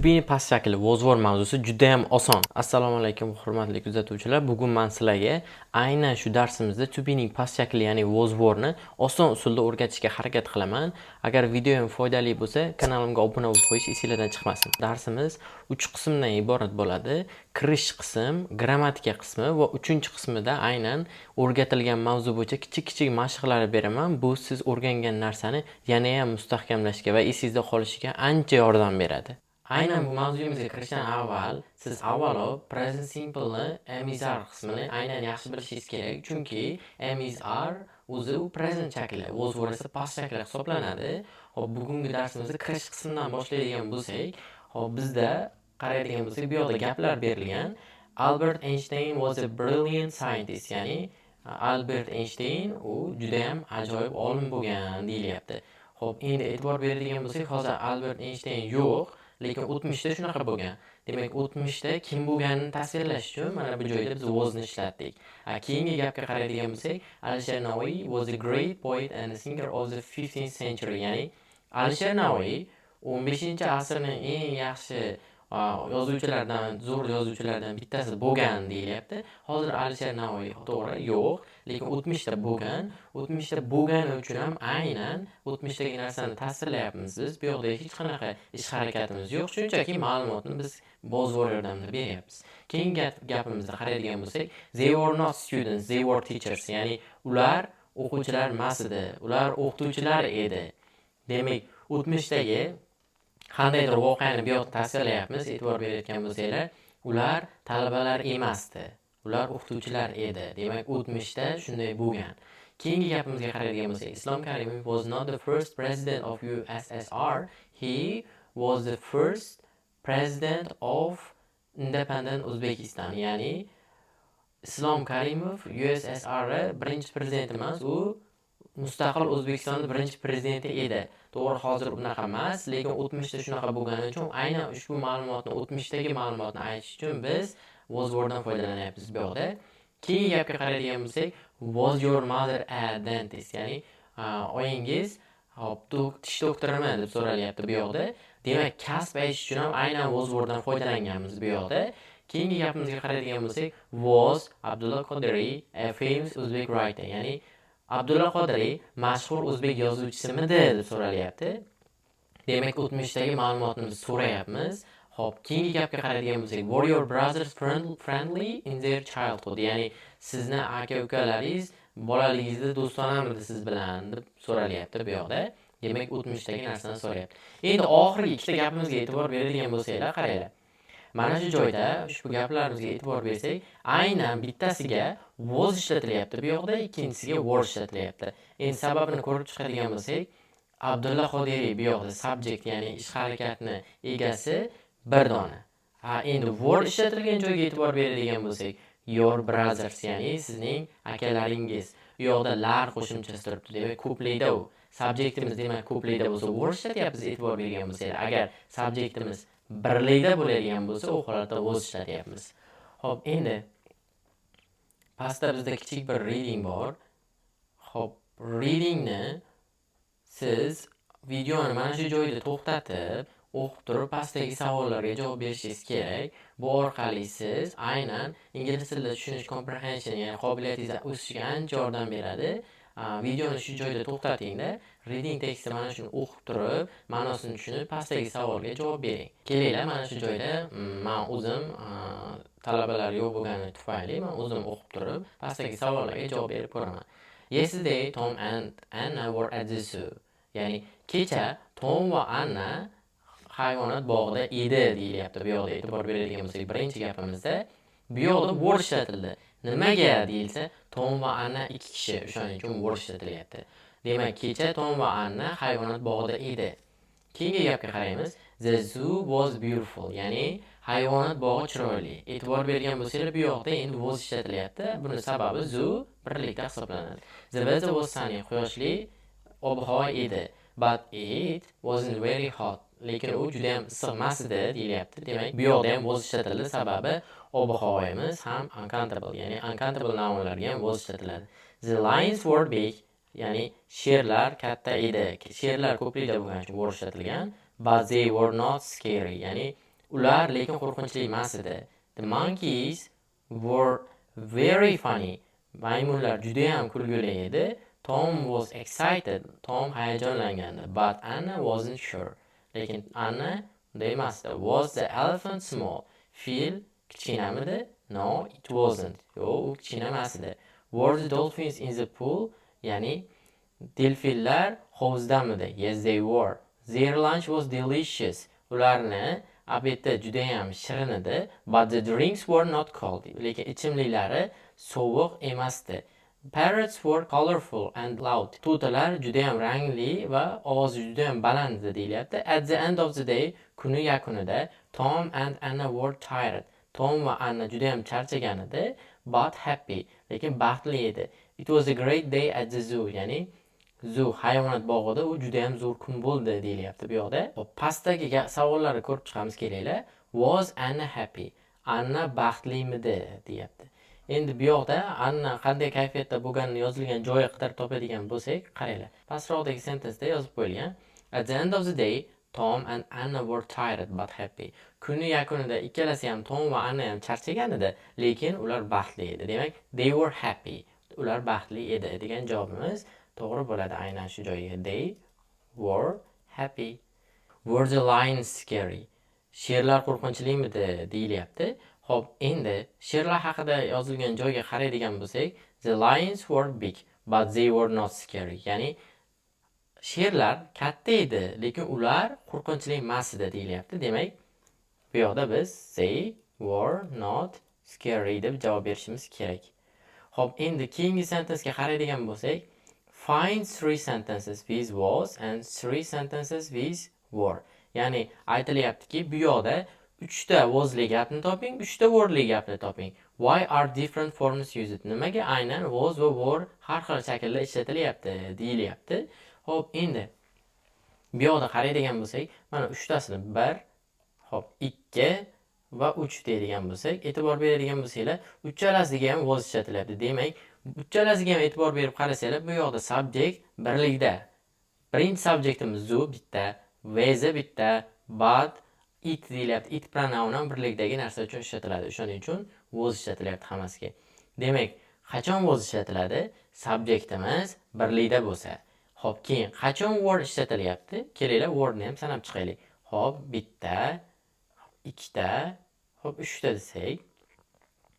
Turbina past shakli vozvor mavzusi juda ham oson. Assalomu alaykum hurmatli kuzatuvchilar. Bugun men sizlarga aynan shu darsimizda turbinaning past shakli, ya'ni vozvorni oson usulda o'rgatishga harakat qilaman. Agar videoim foydali bo'lsa, kanalimga obuna bo'lib qo'yish esingizdan chiqmasin. Darsimiz 3 qismdan iborat bo'ladi. Kirish qism, grammatika qismi va 3-qismida aynan o'rgatilgan mavzu bo'yicha kichik mashqlar beraman. Bu siz o'rgangan narsani yana ham mustahkamlashga va esingizda qolishiga ancha yordam beradi. Aynan bu mavzuyimizga kirishdan avval siz avvalo present simple ni am is are qismini aynan yaxshi bilishingiz kerak, chunki am is are o'zi u present shakli, vozvor esa past shakli hisoblanadi. Hop, bugungi darsimizni kirish qismidan boshlaydigan bo'lsak, hop bizda qaraydigan bo'lsak, bu yoqda gaplar berilgan. Albert Einstein was a brilliant scientist, ya'ni Albert Einstein u juda ham ajoyib olim bo'lgan deyilyapti. Hop, endi e'tibor beradigan bo'lsak, hozir Albert Einstein yo'q, lekin o'tmishda shunaqa bo'lgan. Demak, o'tmishda kim bo'lganini tasvirlash uchun mana bu joyda biz was'ni ishlatdik. Keyingi gapga qaraydigan bo'lsak, Alisher Navoiy was a great poet and a singer of the 15th century, ya'ni Alisher Navoiy 15-asrning eng yaxshi yozuvchilardan, zo'r yozuvchilardan bittasi bo'lgan deyilyapti. Hozir Alisher Navoiy to'g'ri yo'q, lekin o'tmishda bo'lgan. O'tmishda bo'lgani uchun ham aynan o'tmishdagi narsani tasvirlayapmiz biz. Bu yoqda hech qanaqa ish harakatimiz yo'q, shunchaki ma'lumotni biz vozvor yordamida beryapmiz. Keyingi gapimizda qaraydigan bo'lsak, they were not students, they were teachers, ya'ni ular o'quvchilar emas edi, ular o'qituvchilar edi. Demak, o'tmishdagi qandaydir voqeani bu yoqda tasvirlayapmiz. E'tibor berayotgan bo'lsanglar, ular talabalar emasdi, ular o'qituvchilar edi. Demak, o'tmishda shunday bo'lgan. Keyingi gapimizga qaraydigan bo'lsak, Islom Karimov was not the first president of USSR, he was the first president of independent Uzbekistan, ya'ni Islom Karimov USSR birinchi prezident emas, u mustaqil O'zbekistonning birinchi prezidenti edi. To'g'ri, hozir unaqa emas, lekin o'tmishda shunaqa bo'lgani uchun aynan ushbu ma'lumotni, o'tmishdagi ma'lumotni aytish uchun biz vozvordan foydalanyapmiz bu yoqda. Keyingi gapga qaraydigan bo'lsak, was your mother a dentist, ya'ni oyingiz tish doktorimi deb so'ralyapti bu yoqda. Demak, kasb aytish uchun ham aynan vozvordan foydalanganmiz bu yoqda. Keyingi gapimizga qaraydigan bo'lsak, was Abdulla Qodiriy a famous Uzbek writer, ya'ni Abdulla Qodiriy mashhur o'zbek yozuvchisimidi deb so'ralyapti. Demak, o'tmishdagi ma'lumotni biz so'rayapmiz. Hop, keyingi gapga qaraydigan bo'lsak, were your brothers friendly in their childhood, ya'ni sizni aka-ukalaringiz bolaligingizda do'stonamidi siz bilan deb so'ralyapti bu yoqda. Demak, o'tmishdagi narsani so'rayapti. Endi oxirgi ikkita gapimizga e'tibor beradigan bo'lsanglar, qaranglar. Mana shu joyda ushbu gaplarimizga e'tibor bersak, aynan bittasiga was ishlatilyapti bu yoqda, ikkinchisiga were ishlatilyapti. Endi sababini ko'rib chiqadigan bo'lsak, Abdulla Qodiriy bu yoqda subject, ya'ni ish harakatni egasi bir dona. Endi were ishlatilgan joyga e'tibor beradigan bo'lsak, your brothers, ya'ni sizning akalaringiz. Bu yoqda lar qo'shimchasi turibdi. Demak, ko'plikda u. Subjectimiz demak ko'plikda bo'lsa, were ishlatyapmiz e'tibor bergan bo'lsanglar. Agar subjectimiz birlikda bo'ladigan bo'lsa, u holatda was ishlatyapmiz. Hop, endi pastda bizda kichik bir reading bor. Hop, readingni siz videoni mana shu joyda to'xtatib, o'qib turib pastdagi savollarga javob berishingiz kerak. Bu orqali siz aynan ingliz tilida tushunish comprehension, ya'ni qobiliyatingiz o'sishiga ancha yordam beradi. Videoni shu joyda to'xtatingda, reading tekstni mana shuni o'qib turib, ma'nosini tushunib, pastdagi savolga javob bering. Kelinglar, mana shu joyda men o'zim talabalar yo'q bo'lgani tufayli men o'zim o'qib turib, pastdagi savollarga javob berib ko'raman. Yesterday Tom and Anna were at the zoo. Ya'ni kecha Tom va Anna hayvonot bog'ida edi deyilyapti bu yoqda. E'tibor beradigan bo'lsak, birinchi gapimizda bu yoqda were ishlatildi. Nimaga deyilsa, Tom va Anna ikki kishi, o'shaning uchun were ishlatilyapti. Demak, kecha Tom va Anna hayvonot bog'ida edi. Keyingi gapga qaraymiz. The zoo was beautiful, ya'ni hayvonot bog'i chiroyli. E'tibor bergan bo'lsanglar, bu yoqda endi was ishlatilyapti. Buning sababi zoo birlikda hisoblanadi. The weather was sunny, quyoshli ob-havo edi. But it wasn't very hot. Lekin u juda ham issiq emas edi deyilyapti. Demak, bu yoqda ham was ishlatildi, sababi ob-havomiz ham uncountable, ya'ni uncountable nounlarga ham was ishlatiladi. The lions were big, ya'ni sherlar katta edi. Sherlar ko'plikda bo'lgani uchun were ishlatilgan. But they were not scary, ya'ni Ular lekin qo'rqinchli emas edi. The monkeys were very funny. Maymunlar juda ham kulgili edi. Tom was excited. Tom hayajonlangandi. But Anna wasn't sure. Lekin Anna unday emasdi. Was the elephant small? Fil kichkinamidi? No, it wasn't. Yo'q, u kichkina emas edi. Were the dolphins in the pool? Ya'ni delfinlar hovuzdamidi? Yes, they were. Their lunch was delicious. Ularni obedi juda ham shirin edi. But the drinks were not cold. Lekin ichimliklari sovuq emasdi. Parrots were colorful and loud. To'talar juda ham rangli va ovozi juda ham baland edi deyilyapti. At the end of the day, kuni yakunida Tom and Anna were tired. Tom va Anna juda ham charchagan edi, but happy. Lekin baxtli edi. It was a great day at the zoo. Ya'ni zoo hayvonot bog'ida u juda ham zo'r kun bo'ldi deyilyapti bu yoqda. Hop, pastdagi savollarni ko'rib chiqamiz kelaylar. Was Anna happy? Anna baxtlimidi deyapti. Endi bu yoqda Anna qanday kayfiyatda bo'lganini yozilgan joyi qidirib topadigan bo'lsak, qaranglar. Pastroqdagi sentenceda yozib qo'yilgan. At the end of the day, Tom and Anna were tired but happy. Kuni yakunida ikkalasi ham Tom va Anna ham charchagan edi, lekin ular baxtli edi. Demak, they were happy. Ular baxtli edi degan javobimiz to'g'ri bo'ladi aynan shu joyga. They were happy. Were the lions scary? Sherlar qo'rqinchlimi deyilyapti. Xo'p, endi sherlar haqida yozilgan joyga qaraydigan bo'lsak, the lions were big but they were not scary. Ya'ni sherlar katta edi, lekin ular qo'rqinchli emas edi deyilyapti. Demak, bu yoqda biz they were not scary deb javob berishimiz kerak. Xo'p, endi keyingi sentencega qaraydigan bo'lsak, find 3 sentences with was and 3 sentences with were. Ya'ni aytilyaptiki, bu yoqda 3 ta was'li gapni toping, 3 ta word'li gapni toping. Why are different forms used? Nimaga aynan was va were har xil shaklda ishlatilyapti deyilyapti. Xo'p, endi bu yoqda qaraydigan bo'lsak, mana 3 tasini 1, xo'p, 2 va 3 deydigan bo'lsak, e'tibor beradigan bo'lsanglar, uchalasiga ham was ishlatilyapti. Demak, uchalasiga ham e'tibor berib qarasanglar, bu yoqda subject birlikda. Birinchi subjectimiz zoo bitta, was bitta, but it deyilyapti. It pronoun ham birlikdagi narsa uchun ishlatiladi. Shuning uchun was ishlatilyapti hammasiga. Demak, qachon was ishlatiladi? Subjectimiz birlikda bo'lsa. Xo'p, keyin qachon word ishlatilyapti? Kelinglar, wordni ham sanab chiqaylik. Xo'p, bitta, ikkita, xo'p, 3 ta desak,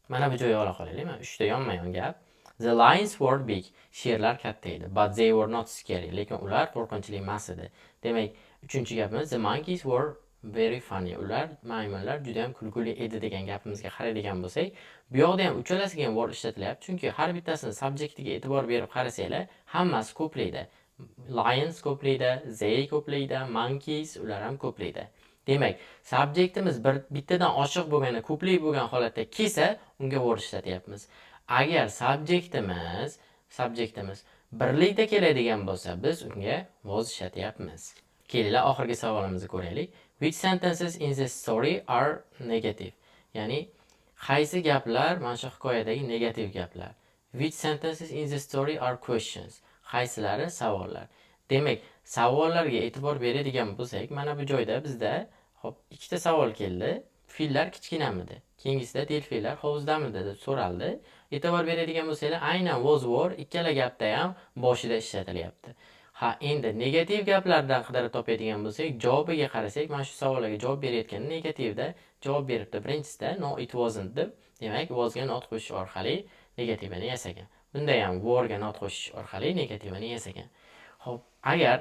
mana bu joyga ola qolaylik. Mana 3 ta yonma-yon gap. The lions were big. Sherlar katta edi. But they were not scary. Lekin ular qo'rqinchli emas edi. Demak, 3-chi gapimiz the monkeys were very funny. Ular maymunlar juda ham kulgili edi degan gapimizga qaraydigan bo'lsak, bu yoqda ham uchalasiga ham word ishlatilyapti. Chunki har bittasini subjectiga e'tibor berib qarasanglar, hammasi ko'playdi. Lions ko'playdi, they ko'playdi, monkeys ular ham ko'playdi. Demak, subjectimiz bittadan oshiq bo'lgani, ko'plik bo'lgan holatda kelsa, unga word ishlatyapmiz. Agar subjectimiz birlikda keladigan bo'lsa, biz unga was ishlatyapmiz. Kelinglar, oxirgi savolimizni ko'raylik. Which sentences in the story are negative? Ya'ni, qaysi gaplar mana shu hikoyadagi negativ gaplar? Which sentences in the story are questions? Qaysilari savollar? Demak, savollarga e'tibor beradigan bo'lsak, mana bu joyda bizda hop ikkita savol keldi. Fillar kichkinamidi? Keyingisida delfinlar hovuzdamidi deb so'raldi. E'tibor beradigan bo'lsanglar, aynan was were ikkala gapda ham boshida ishlatilyapti. Ha, endi negativ gaplardan qidirib topadigan bo'lsak, javobiga qarasak, mana shu savollarga javob berayotgan negativda javob beribdi. Birinchisida no it wasn't deb, demak was ga not qo'shish orqali negativini yasagan. Bunda ham were ga not qo'shish orqali negativini yasagan. Xo'p, agar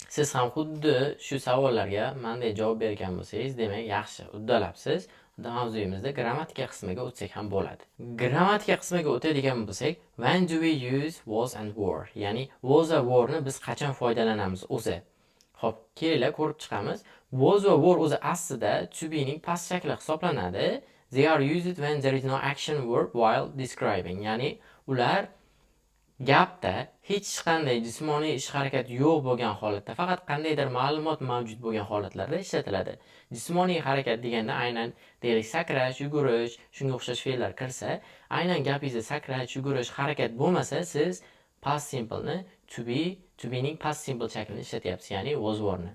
siz ham xuddi shu savollarga mendek javob bergan bo'lsangiz, demak yaxshi, uddalabsiz. Mavzuyimizda grammatika qismiga o'tsak ham bo'ladi. Grammatika qismiga o'tadigan bo'lsak, when do we use was and were? Ya'ni was va were ni biz qachon foydalanamiz o'zi. Xo'p, kelinglar ko'rib chiqamiz. Was va were o'zi aslida to be ning past shakli hisoblanadi. They are used when there is no action verb while describing. Ya'ni ular gapda hech qanday jismoniy ish harakat yo'q bo'lgan holatda, faqat qandaydir ma'lumot mavjud bo'lgan holatlarda ishlatiladi. Jismoniy harakat deganda aynan deylik sakrash, yugurish, shunga o'xshash fe'llar kirsa, aynan gapingizda sakrash, yugurish, harakat bo'lmasa, siz past simple ni to be ning past simple shaklini ishlatyapsiz, ya'ni was were ni.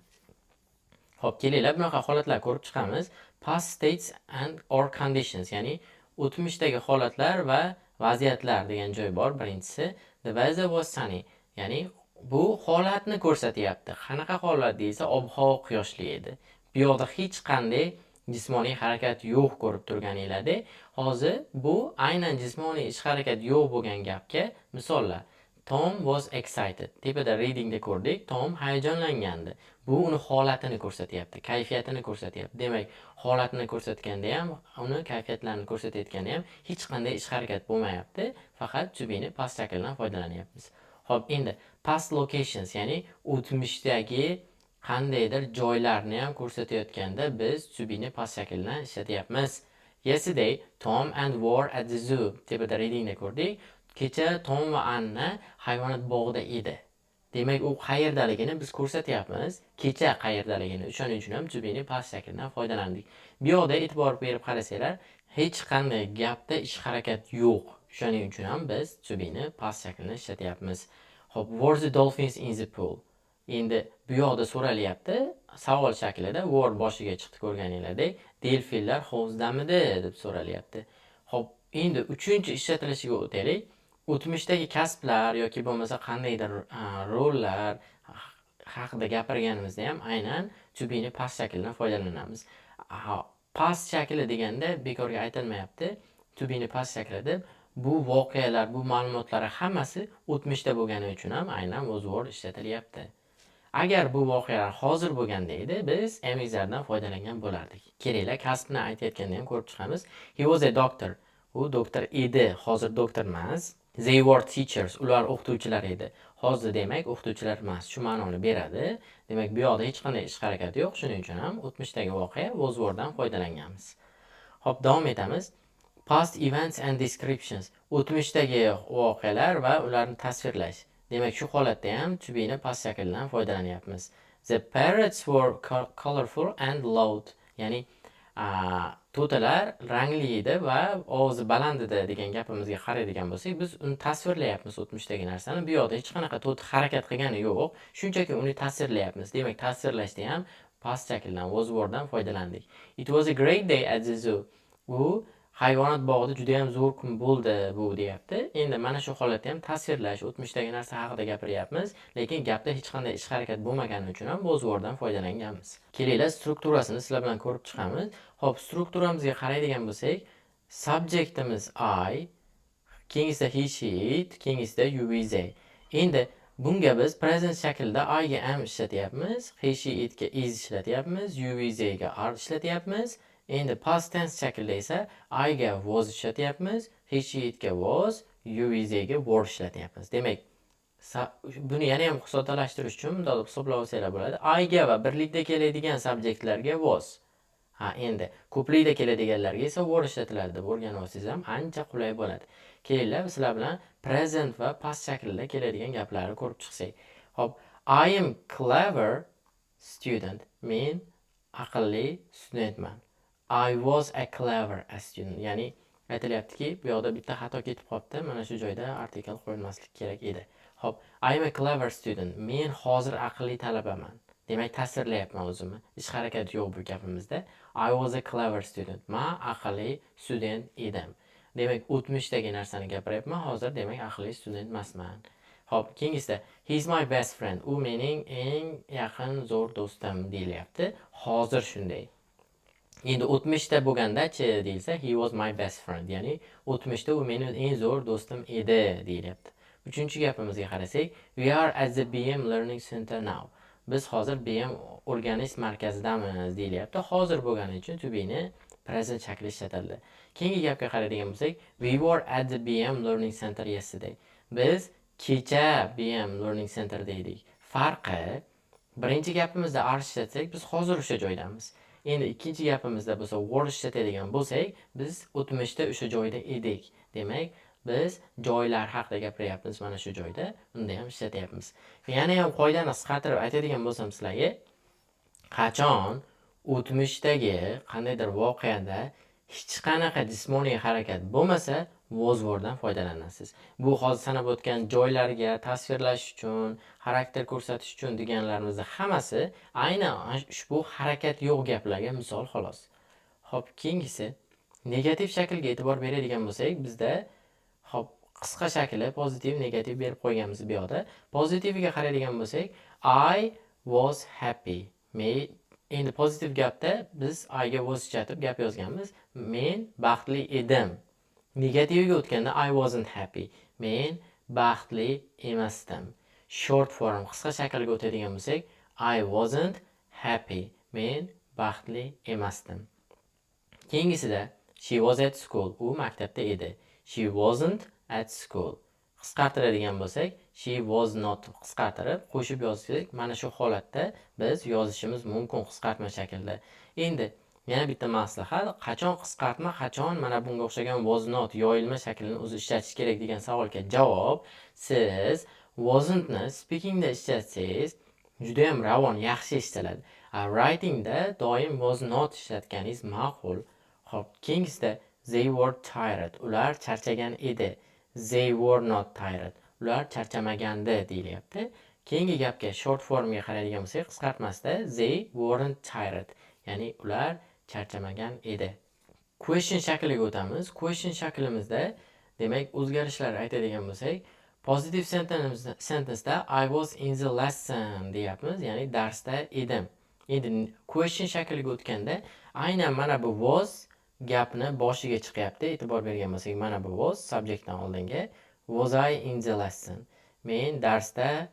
Xo'p, kelinglar bunaqa holatlar ko'rib chiqamiz. Past states and or conditions, ya'ni o'tmishdagi holatlar va vaziyatlar degan joy bor. Birinchisi, the weather was sunny, ya'ni bu holatni ko'rsatyapti. Qanaqa holat deysa, ob-havo quyoshli edi. Bu yoqda hech qanday jismoniy harakat yo'q ko'rib turganinglarda, hozir bu aynan jismoniy ish harakat yo'q bo'lgan gapga misollar. Tom was excited. Tepada readingda ko'rdik. Tom hayajonlangandi. Bu uni holatini ko'rsatyapti, kayfiyatini ko'rsatyapti. Demak, holatini ko'rsatganda ham, uni kayfiyatlarini ko'rsatayotganda ham hech qanday ish harakat bo'lmayapti. Faqat to be ni past shakldan foydalanyapmiz. Xo'p, endi past locations, ya'ni o'tmishdagi qandaydir joylarni ham ko'rsatayotganda biz to be ni past shakldan ishlatyapmiz. Yesterday, Tom and were at the zoo. Tepada readingda ko'rdik. Kecha Tom va Anna hayvonot bog'ida edi. Demak, u qayerdaligini biz ko'rsatyapmiz. Kecha qayerdaligini. Shuning uchun ham to be ni past shakldan foydalandik. Bu yoqda e'tibor berib qarasanglar, hech qanday gapda ish harakat yo'q. Shuning uchun ham biz to be ni past shaklda ishlatyapmiz. Xo'p, were the dolphins in the pool? Endi bu yoqda so'ralyapti, savol shaklida were boshiga chiqdi ko'rganinglardek, delfinlar hovuzdamidi deb so'ralyapti. Xo'p, endi 3-chi ishlatilishiga o'taylik. O'tmishdagi kasblar yoki bo'lmasa qandaydir rollar haqida gapirganimizda ham aynan to be ni past shakldan foydalanamiz. Past shakli deganda bekorga aytilmayapti. To be ni past shakli deb bu voqealar, bu ma'lumotlar hammasi o'tmishda bo'lgani uchun ham aynan was were ishlatilyapti. Agar bu voqealar hozir bo'lganda edi, biz am is'lardan foydalangan bo'lardik. Kelinglar, kasbni aytayotganda ham ko'rib chiqamiz. He was a doctor. U doktor edi, hozir doktor emas. They were teachers. Ular o'qituvchilar edi. Hozir demak o'qituvchilar emas. Shu ma'noni beradi. Demak, bu yoqda hech qanday ish harakati yo'q. Shuning uchun ham o'tmishdagi voqea was were'dan foydalanganmiz. Xo'p, davom etamiz. Past events and descriptions. O'tmishdagi voqealar va ularni tasvirlash. Demak, shu holatda ham to be ni past shakldan foydalanyapmiz. The parrots were colorful and loud. Ya'ni to'talar rangli edi va ovozi baland edi degan gapimizga qaraydigan bo'lsak, biz uni tasvirlayapmiz o'tmishdagi narsani. Bu yoqda hech qanaqa to't harakat qilgani yo'q. Shunchaki uni tasvirlayapmiz. Demak, tasvirlashda ham past shakldan was were'dan foydalandik. It was a great day at the zoo. Bu hayvonot bog'ida juda ham zo'r kun bo'ldi bu deyapti. Endi mana shu holatda ham tasvirlash, o'tmishdagi narsa haqida gapiryapmiz, lekin gapda hech qanday ish harakat bo'lmagani uchun ham was were'dan foydalanganmiz. Kelinglar, strukturasini sizlar bilan ko'rib chiqamiz. Xo'p, strukturamizga qaraydigan bo'lsak, subjectimiz I, keyingisida he, she, it, keyingisida you, we, they. Endi bunga biz present shaklda I ga am ishlatyapmiz, he, she, it ga is ishlatyapmiz, you, we, they ga are ishlatyapmiz. Endi past tense shaklda esa I ga was ishlatyapmiz, he, she, it ga was, you, we, they ga were ishlatyapmiz. Demak, buni yana ham soddalaштirish uchun bunday hisoblab olsanglar bo'ladi. I ga va birlikda keladigan subjektlarga was. Endi ko'plikda keladiganlarga esa were ishlatiladi deb o'rganib olsangiz ham ancha qulay bo'ladi. Kelinglar, sizlar bilan present va past shaklda keladigan gaplarni ko'rib chiqsak. Xo'p, I am clever student. Men aqlli studentman. I was a clever student. Ya'ni aytilyaptiki, bu yoqda bitta xato ketib qolibdi. Mana shu joyda artikl qo'yilmasligi kerak edi. Xo'p, I am a clever student. Men hozir aqlli talabaman. Demak, tasvirlayapman o'zimni. Ish harakat yo'q bu gapimizda. I was a clever student. Men aqlli student edim. Demak, o'tmishdagi narsani gapiryapman. Hozir demak aqlli student emasman. Xo'p, keyingisida he's my best friend. U mening eng yaqin zo'r do'stim deyilyapti. Hozir shunday. Endi o'tmishda bo'lganda-chi deyilsa, he was my best friend. Ya'ni o'tmishda u mening eng zo'r do'stim edi deyilyapti. Uchinchi gapimizga qarasak, we are at the BM Learning Center now. Biz hozir BM o'rganish markazidamiz deyilyapti. Hozir bo'lgani uchun to be ni present shakli ishlatildi. Keyingi gapga qaraydigan bo'lsak, we were at the BM Learning Center yesterday. Biz kecha BM Learning Centerda edik. Farqi, birinchi gapimizda are ishlatsak, biz hozir o'sha joydamiz. Endi ikkinchi gapimizda bo'lsa were ishlatadigan bo'lsak, biz o'tmishda o'sha joyda edik. Demak, biz joylar haqida gapiryapmiz mana shu joyda. Unda ham ishlatyapmiz. Yana ham qoidani qisqartirib aytadigan bo'lsam sizlarga, qachon o'tmishdagi qandaydir voqeada hech qanaqa jismoniy harakat bo'lmasa, was worddan foydalanasiz. Bu hozir sanab o'tgan joylarga tasvirlash uchun, xarakter ko'rsatish uchun deganlarimizning hammasi aynan ushbu harakat yo'q gaplarga misol xolos. Xo'p, keyingisi negativ shaklga e'tibor beradigan bo'lsak, bizda xo'p, qisqa shakli pozitiv, negativ berib qo'yganmiz bu yoqda. Pozitiviga qaraydigan bo'lsak, I was happy. Men endi pozitiv gapda biz I ga was ishlatib gap yozganmiz. Men baxtli edim. Negativiga o'tganda I wasn't happy. Men baxtli emasdim. Short form qisqa shaklga o'tadigan bo'lsak, I wasn't happy. Men baxtli emasdim. Keyingisida she was at school. U maktabda edi. She wasn't at school. Qisqartiradigan bo'lsak, she was not qisqartirib qo'shib yozsak, mana shu holatda biz yozishimiz mumkin qisqartma shaklda. Endi yana bitta maslahat, qachon qisqartma, qachon mana bunga o'xshagan was not yoyilma shaklini o'zi ishlatish kerak degan savolga javob, siz wasn't ni speakingda ishlatsangiz juda ham ravon, yaxshi eshitiladi. Writingda doim was not ishlatganingiz ma'qul. Xo'p, keyingisida they were tired. Ular charchagan edi. They were not tired. Ular charchamagandi deyilyapti. Keyingi gapga short formga qaraydigan bo'lsak, qisqartmasida they weren't tired. Ya'ni ular charchamagan edi. Question shakliga o'tamiz. Question shaklimizda demak o'zgarishlar aytadigan bo'lsak, positive sentence'da I was in the lesson deyapmiz, ya'ni darsda edim. Endi question shakliga o'tganda aynan mana bu was gapni boshiga chiqyapti. E'tibor bergan bo'lsak, mana bu was subjectdan oldinga. Was I in the lesson? Men darsda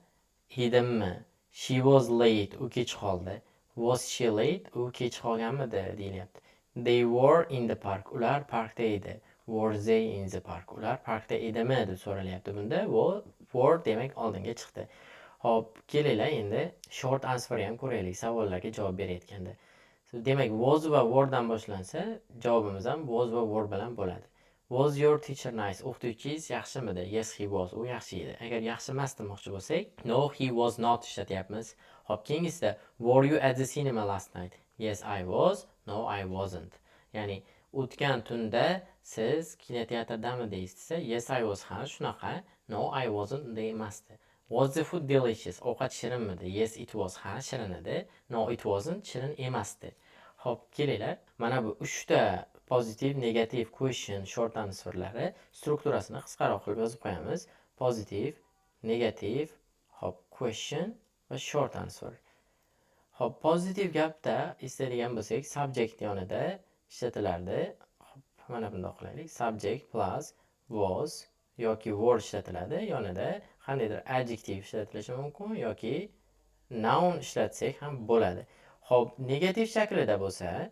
edimmi? She was late. U kech qoldi. Was she late? U kech qolganmidi deyilyapti. They were in the park. Ular parkda edi. Were they in the park? Ular parkda edimi deb so'ralyapti. Bunda were demak oldinga chiqdi. Hop, kelinglar endi short answer ham ko'raylik savollarga javob berayotganda. Demak, was va were dan boshlansa, javobimiz ham was va were bilan bo'ladi. Was your teacher nice? O'qituvchingiz yaxshimidi? Yes, he was. U yaxshi edi. Agar yaxshi emas demoqchi bo'lsak, no, he was not ishlatyapmiz. Hop, keyingisida were you at the cinema last night? Yes, I was. No, I wasn't. Ya'ni o'tgan tunda siz kinoteatrdami deysiz, yes, I was. Ha, shunaqa. No, I wasn't unday emasdi. Was the food delicious? Ovqat shirinmidi? Yes, it was. Ha, shirin edi. No, it wasn't. Shirin emasdi. Xo'p, kelinglar. Mana bu 3 ta positive, negative, question, short answerlari strukturasini qisqaroq qilib yozib qo'yamiz. Positive, negative, hop, question va short answer. Hop, positive gapda istaydigan bo'lsak, subject yonida ishlatilardi. Hop, mana bunday qilaylik. Subject plus was yoki were ishlatiladi. Yonida qandaydir adjective ishlatilishi mumkin yoki noun ishlatsak ham bo'ladi. Hop, negativ shaklida bo'lsa,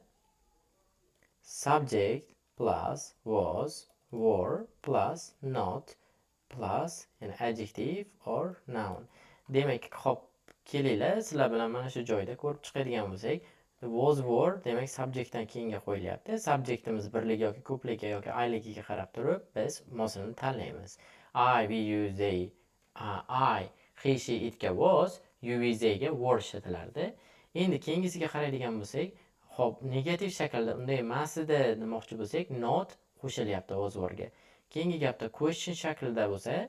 subject plus was, were plus not plus an adjective or noun. Demak, hop, kelinglar, sizlar bilan mana shu joyda ko'rib chiqadigan bo'lsak, was, were demak subjectdan keyinga qo'yilyapti. Subjectimiz birlik yoki ko'plikka yoki ayligiga qarab turib biz moslini tanlaymiz. I, we, you, they. I, he, she, itga was, you, we, theyga were ishlatilardi. Endi keyingisiga qaraydigan bo'lsak, hop, negativ shaklda unday emas edi demoqchi bo'lsak, not qo'shilyapti was were ga. Keyingi gapda question shaklida bo'lsa,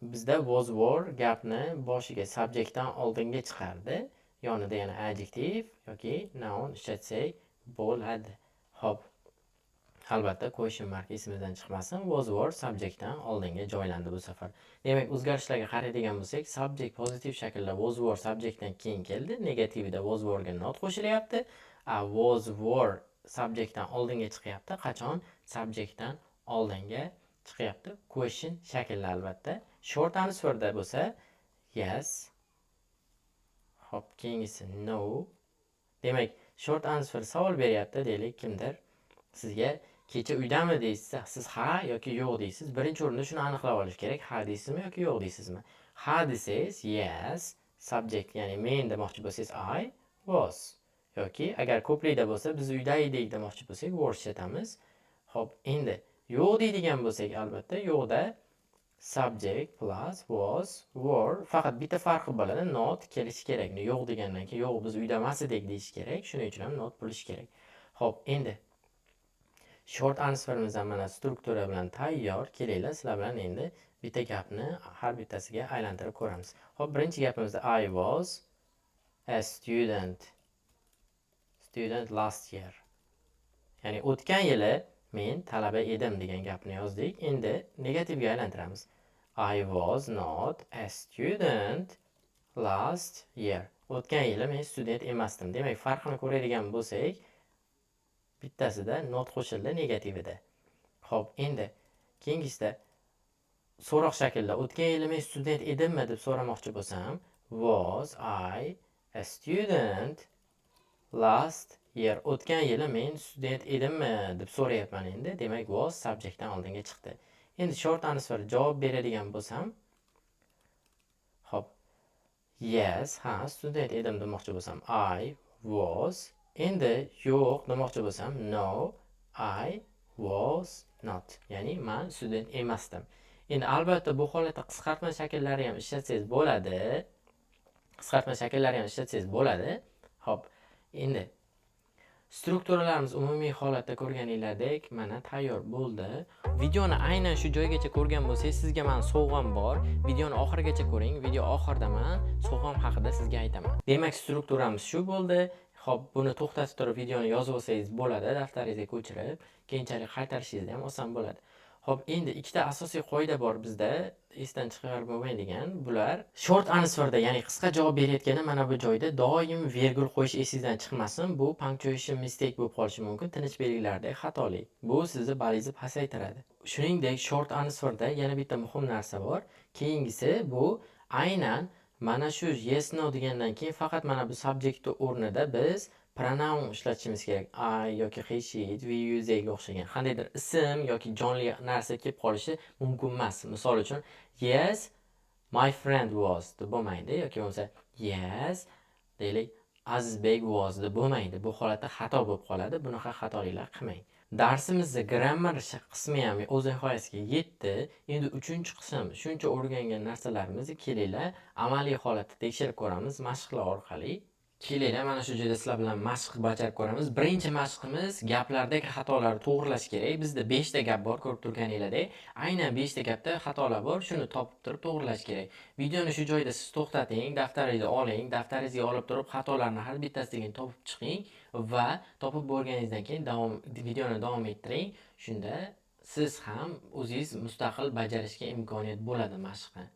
bizda was were gapni boshiga subjectdan oldinga chiqardi. Yonida yana adjective yoki noun ishlatsak bo'ladi. Hop. Albatta question mark esimizdan chiqmasin. Was were subjectdan oldinga joylandi bu safar. Demak, o'zgarishlarga qaraydigan bo'lsak, subject pozitiv shaklda was were subjectdan keyin keldi. Negativida was were ga not qo'shilyapti. Was were subjectdan oldinga chiqyapti. Qachon subjectdan oldinga chiqyapti? Question shaklda albatta. Short answerda bo'lsa, yes. Hop, keyingisi no. Demak, short answer savol beryapti deylik kimdir. Sizga kecha uydami deysiz, siz ha yoki yo'q deysiz. Birinchi o'rinda shuni aniqlab olish kerak. Ha deysizmi yoki yo'q deysizmi? Ha desangiz yes, subject ya'ni men demoqchi bo'lsangiz I was. Yoki agar ko'plikda bo'lsa, biz uyda edik demoqchi bo'lsak, were ishlatamiz. Xo'p, endi yo'q deydigan bo'lsak, albatta yo'qda subject plus was, were faqat bitta farqi bo'ladi, not kelishi kerak. Yo'q degandan keyin yo'q biz uyda emas edik deyish kerak. Shuning uchun ham not bo'lishi kerak. Xo'p, endi Short answerimiz ham mana struktura bilan tayyor. Kelinglar, sizlar bilan endi bitta gapni har bittasiga aylantirib ko'ramiz. Xo'p, birinchi gapimizda I was a student last year. Ya'ni o'tgan yili men talaba edim degan gapni yozdik. Endi negativga aylantiramiz. I was not a student last year. O'tgan yili men student emasdim. Demak, farqini ko'radigan bo'lsak, bittasida not qo'shildi negativida. Xo'p, endi keyingisida so'roq shaklida o'tgan yili men student edimmi deb so'ramoqchi bo'lsam, was I a student last year. O'tgan yili men student edimmi deb so'rayapman endi. Demak, was subjectdan oldinga chiqdi. Endi short answer javob beradigan bo'lsam, xo'p, yes, student edim demoqchi bo'lsam, I was. Endi yo'q demoqchi bo'lsam, no, I was not. Ya'ni men student emasdim. Endi albatta bu holatda qisqartma shakllari ham ishlatsangiz bo'ladi. Xo'p, endi strukturalarimiz umumiy holatda ko'rganinglardek mana tayyor bo'ldi. Videoni aynan shu joygacha ko'rgan bo'lsangiz, sizga men sovg'am bor. Videoni oxirigacha ko'ring. Video oxirida men sovg'am haqida sizga aytaman. Demak, strukturamiz shu bo'ldi. Xo'p, buni to'xtatib turib videoni yozib olsangiz bo'ladi, daftaringizga ko'chirib, keyinchalik qaytarishingiz ham oson bo'ladi. Xo'p, endi ikkita asosiy qoida bor bizda, esdan chiqarib bo'lmaydigan. Bular short answerda, ya'ni qisqa javob berayotganda mana bu joyda doim virgul qo'yish esingizdan chiqmasin. Bu punctuation mistake bo'lib qolishi mumkin, tinch belgilardagi xatolik. Bu sizni balingizni pasaytiradi. Shuningdek, short answerda yana bitta muhim narsa bor. Keyingisi bu aynan mana shu yes no degandan keyin faqat mana bu subject o'rnida biz pronoun ishlatishimiz kerak. I yoki he, she, it, we, you, theyga o'xshagan qandaydir ism yoki jonli narsa kelib qolishi mumkin emas. Misol uchun, yes, my friend was deb bo'lmaydi yoki bo'lmasa yes, deylik, Azizbek was deb bo'lmaydi. Bu holatda xato bo'lib qoladi. Bunaqa xatoliklar qilmang. Darsimizda grammar qismi ham o'z nihoyasiga yetdi. Endi 3-qism shuncha o'rgangan narsalarimizni kelinglar amaliy holatda tekshirib ko'ramiz mashqlar orqali. Kelinglar mana shu joyda sizlar bilan mashq bajarib ko'ramiz. Birinchi mashqimiz gaplardagi xatolarni to'g'rilash kerak. Bizda 5 ta gap bor, ko'rib turganinglardek. Aynan 5 ta gapda xatolar bor, shuni topib turib to'g'rilash kerak. Videoni shu joyda siz to'xtating, daftaringizni oling, daftaringizga olib turib xatolarni har bittasidan topib chiqing va topib bo'lganingizdan keyin videoni davom ettiring. Shunda siz ham o'zingiz mustaqil bajarishga imkoniyat bo'ladi mashqni.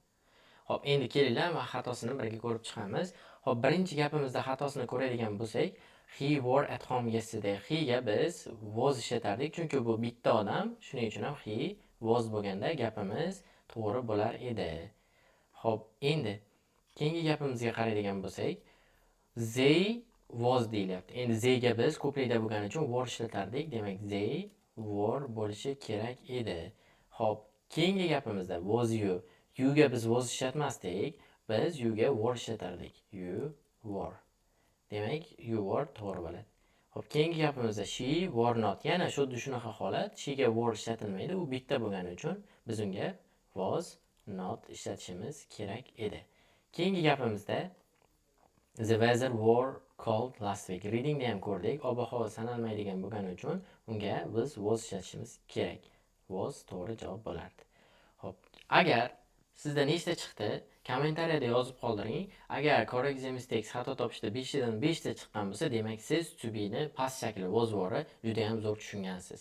Xo'p, endi kelinglar va xatosini birga ko'rib chiqamiz. Xo'p, birinchi gapimizda xatosini ko'radigan bo'lsak, he were at home yesterday. He ga biz was ishlatardik, chunki bu bitta odam, shuning uchun ham he was bo'lganda gapimiz to'g'ri bo'lar edi. Xo'p, endi keyingi gapimizga qaraydigan bo'lsak, they was deyilyapti. Endi they ga biz ko'plikda bo'lgani uchun were ishlatardik. Demak, they were bo'lishi kerak edi. Xo'p, keyingi gapimizda was you. You ga biz was ishlatmasdik. Biz you ga were ishlatardik. You were. Demak, you were to'g'ri bo'ladi. Xo'p, keyingi gapimizda she were not. Yana xuddi shunaqa holat. She ga were ishlatilmaydi. U bitta bo'lgani uchun biz unga was not ishlatishimiz kerak edi. Keyingi gapimizda the weather were cold last week. Reading da ham ko'rdik. Ob-havo sanalmaydigan bo'lgani uchun unga biz was ishlatishimiz kerak. Was to'g'ri javob bo'lardi. Xo'p, agar sizda nechta chiqdi? Kommentariyada yozib qoldiring. Agar correct mistakes xato topishda 5 dan 5 ta chiqqan bo'lsa, demak siz to be ni past shakli was were juda ham zo'r tushungansiz.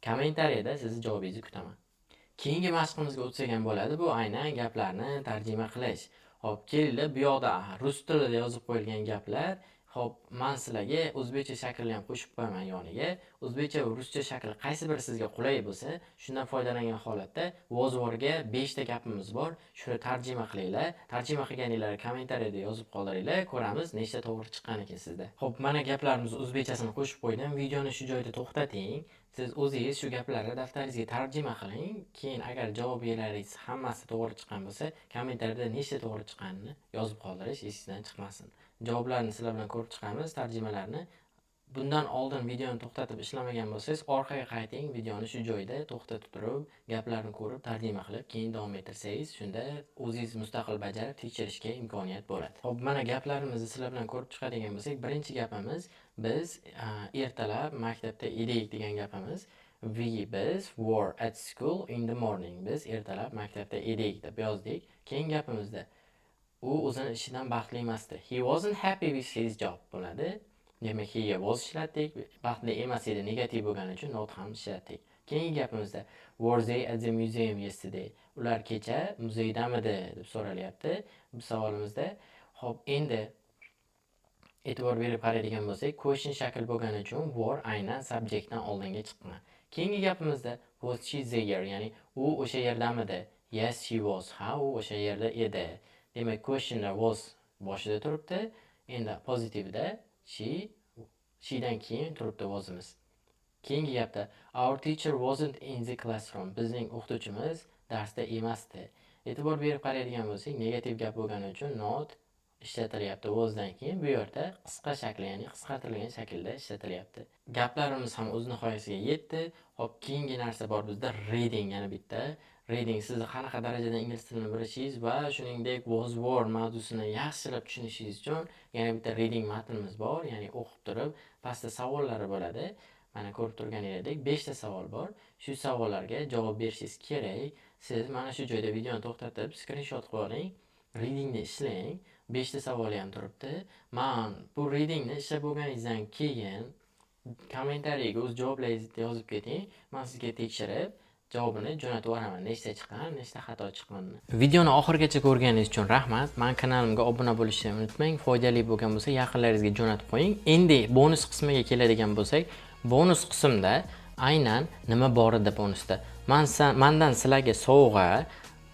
Kommentariyada sizni javobingizni kutaman. Keyingi mashqimizga o'tsak ham bo'ladi. Bu aynan gaplarni tarjima qilish. Xo'p, kelinglar, bu yoqda rus tilida yozib qo'yilgan gaplar. Xo'p, men sizlarga o'zbekcha shaklni ham qo'shib qo'yaman yoniga. O'zbekcha va ruscha shakl qaysi biri sizga qulay bo'lsa, shundan foydalangan holatda was were 5 ta gapimiz bor. Shuni tarjima qilinglar. Tarjima qilganinglarni kommentariyada yozib qoldiringlar. Ko'ramiz nechta to'g'ri chiqqan ekan sizda. Xo'p, mana gaplarimiz o'zbekchasini qo'shib qo'ydim. Videoni shu joyda to'xtating. Siz o'zingiz shu gaplarni daftaringizga tarjima qiling. Keyin agar javob-beringiz hammasi to'g'ri chiqqan bo'lsa, kommentariyada nechta to'g'ri chiqqanini yozib qoldirish esingizdan chiqmasin. Javoblarni sizlar bilan ko'rib chiqamiz, tarjimalarni. Bundan oldin videoni to'xtatib ishlamagan bo'lsangiz, orqaga qayting, videoni shu joyda to'xtatib turib, gaplarni ko'rib, tarjima qilib, keyin davom ettirsangiz, shunda o'zingiz mustaqil bajarib tekshirishga imkoniyat bo'ladi. Xo'p, mana gaplarimizni sizlar bilan ko'rib chiqadigan bo'lsak, birinchi gapimiz biz ertalab maktabda edik degan gapimiz. We biz were at school in the morning. Biz ertalab maktabda edik deb yozdik. Keyin gapimizda u o'zini ishidan baxtli emasdi. He wasn't happy with his job bo'ladi. Demak, he was ishlatdik. Baxtli emas edi, negativ bo'lgani uchun not ham ishlatdik. Keyingi gapimizda were they at the museum yesterday? Ular kecha muzeydamidi deb so'ralyapti. Bu savolimizda hop, endi e'tibor berib qaraydigan bo'lsak, question shakl bo'lgani uchun were aynan subjektdan oldinga chiqqan. Keyingi gapimizda was she there? Ya'ni u o'sha yerdamidi? Yes, she was. Ha, u o'sha yerda edi. Demak, questionda was boshida turibdi. Endi pozitivda she'dan keyin turibdi wasimiz. Keyingi gapda our teacher wasn't in the classroom. Bizning o'qituvchimiz darsda emasdi. E'tibor berib qaraydigan bo'lsak, negativ gap bo'lgani uchun not ishlatilyapti wasdan keyin. Bu yerda qisqa shakli, ya'ni qisqartirilgan shaklda ishlatilyapti. Gaplarimiz ham o'z nihoyasiga yetdi. Hop, keyingi narsa bor bizda reading, yana bitta. Reading sizni qanaqa darajada ingliz tilini bilishingiz va shuningdek was were mavzusini yaxshilab tushunishingiz uchun yana bitta reading matnimiz bor, ya'ni o'qib turib pastda savollari bo'ladi. Mana ko'rib turganingizdek 5 ta savol bor. Shu savollarga javob berishingiz kerak. Siz mana shu joyda videoni to'xtatib, screenshot qilib oling, readingni ishlang. 5 ta savol ham turibdi. Men bu readingni ishlab bo'lganingizdan keyin kommentariyaga o'z javoblaringizni yozib keting. Men sizga tekshirib javobini jo'natib yuboraman. Nechta chiqqan, nechta xato chiqqanini. Videoni oxirigacha ko'rganingiz uchun rahmat. Men kanalimga obuna bo'lishni unutmang. Foydali bo'lgan bo'lsa, yaqinlaringizga jo'natib qo'ying. Endi bonus qismiga keladigan bo'lsak, bonus qismda aynan nima bor edi bonusda? Mendan sizlarga sovg'a,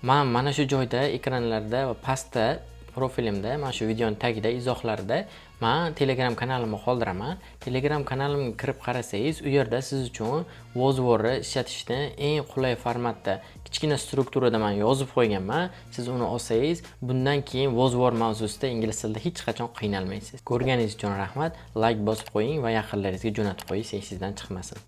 men mana shu joyda ekranlarda va pastda profilimda, mana shu videoning tagida izohlarida men Telegram kanalimni qoldiraman. Telegram kanalimga kirib qarasangiz, u yerda siz uchun was were ishlatishni eng qulay formatda kichkina strukturada men yozib qo'yganman. Siz uni olsangiz, bundan keyin was were mavzusida ingliz tilida hech qachon qiynalmaysiz. Ko'rganingiz uchun rahmat. Like bosib qo'ying va yaqinlaringizga jo'natib qo'ying, sizdan chiqmasin.